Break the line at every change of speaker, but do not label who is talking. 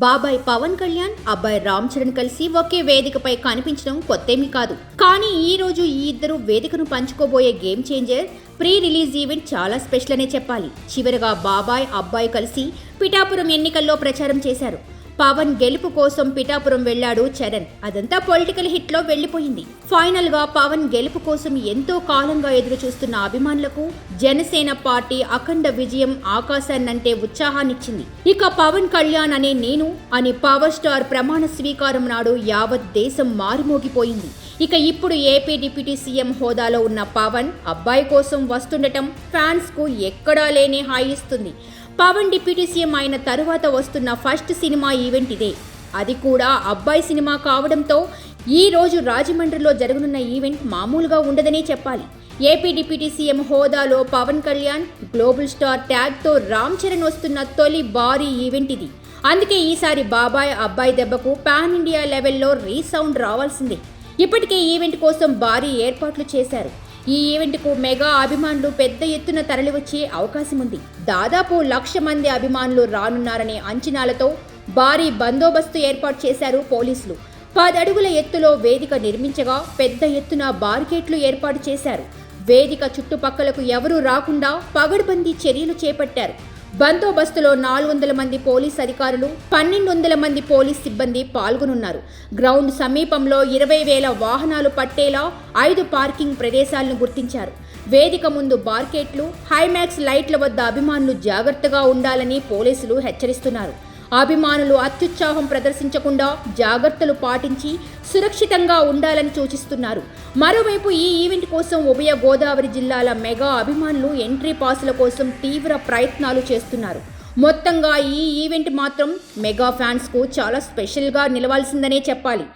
బాబాయ్ పవన్ కళ్యాణ్, అబ్బాయి రామ్ చరణ్ కలిసి ఒకే వేదికపై కనిపించడం కొత్తేమీ కాదు. కానీ ఈ రోజు ఈ ఇద్దరు వేదికను పంచుకోబోయే game changer pre release event చాలా స్పెషల్ అనే చెప్పాలి. చివరగా బాబాయ్, అబ్బాయి కలిసి పిఠాపురం ఎన్నికల్లో ప్రచారం చేశారు. పవన్ గెలుపు కోసం పిఠాపురం వెళ్లాడు చరణ్. అదంతా పొలిటికల్ హిట్ లో వెళ్లిపోయింది. ఫైనల్ గా పవన్ గెలుపు కోసం ఎంతో కాలంగా ఎదురు చూస్తున్న అభిమానులకు జనసేన పార్టీ అఖండ విజయం ఆకాశాన్నంటే ఉత్సాహాన్నిచ్చింది. ఇక పవన్ కళ్యాణ్ అనే నేను అని పవర్ స్టార్ ప్రమాణ స్వీకారం నాడు యావత్ దేశం మారుమోగిపోయింది. ఇక ఇప్పుడు ఏపీ డిప్యూటీ సీఎం హోదాలో ఉన్న పవన్ అబ్బాయి కోసం వస్తుండటం ఫ్యాన్స్ కు ఎక్కడా లేని హాయి ఇస్తుంది. పవన్ డిప్యూటీ సీఎం అయిన తరువాత వస్తున్న ఫస్ట్ సినిమా ఈవెంట్ ఇదే. అది కూడా అబ్బాయి సినిమా కావడంతో ఈ రోజు రాజమండ్రిలో జరగనున్న ఈవెంట్ మామూలుగా ఉండదనే చెప్పాలి. ఏపీ డిప్యూటీ సీఎం హోదాలో పవన్ కళ్యాణ్, గ్లోబల్ స్టార్ ట్యాగ్తో రామ్ చరణ్ వస్తున్న తొలి భారీ ఈవెంట్ ఇది. అందుకే ఈసారి బాబాయ్, అబ్బాయి దెబ్బకు పాన్ ఇండియా లెవెల్లో రీసౌండ్ రావాల్సిందే. ఇప్పటికే ఈవెంట్ కోసం భారీ ఏర్పాట్లు చేశారు. ఈ ఈవెంట్కు మెగా అభిమానులు పెద్ద ఎత్తున తరలివచ్చే అవకాశం ఉంది. దాదాపు 1,00,000 మంది అభిమానులు రానున్నారనే అంచనాలతో భారీ బందోబస్తు ఏర్పాటు చేశారు పోలీసులు. 10 అడుగుల ఎత్తులో వేదిక నిర్మించగా పెద్ద ఎత్తున బారికేట్లు ఏర్పాటు చేశారు. వేదిక చుట్టుపక్కలకు ఎవరూ రాకుండా పగడ్బందీ చర్యలు చేపట్టారు. బందోబస్తులో 400 మంది పోలీస్ అధికారులు, 1,200 మంది పోలీస్ సిబ్బంది పాల్గొనున్నారు. గ్రౌండ్ సమీపంలో 20,000 వాహనాలు పట్టేలా 5 పార్కింగ్ ప్రదేశాలను గుర్తించారు. వేదిక ముందు బార్కెట్లు, హైమాక్స్ లైట్ల వద్ద అభిమానులు జాగ్రత్తగా ఉండాలని పోలీసులు హెచ్చరిస్తున్నారు. అభిమానులు అత్యుత్సాహం ప్రదర్శించకుండా జాగ్రత్తలు పాటించి సురక్షితంగా ఉండాలని సూచిస్తున్నారు. మరోవైపు ఈ ఈవెంట్ కోసం ఉభయ గోదావరి జిల్లాల మెగా అభిమానులు ఎంట్రీ పాసుల కోసం తీవ్ర ప్రయత్నాలు చేస్తున్నారు. మొత్తంగా ఈ ఈవెంట్ మాత్రం మెగా ఫ్యాన్స్కు చాలా స్పెషల్గా నిలవాల్సిందనే చెప్పాలి.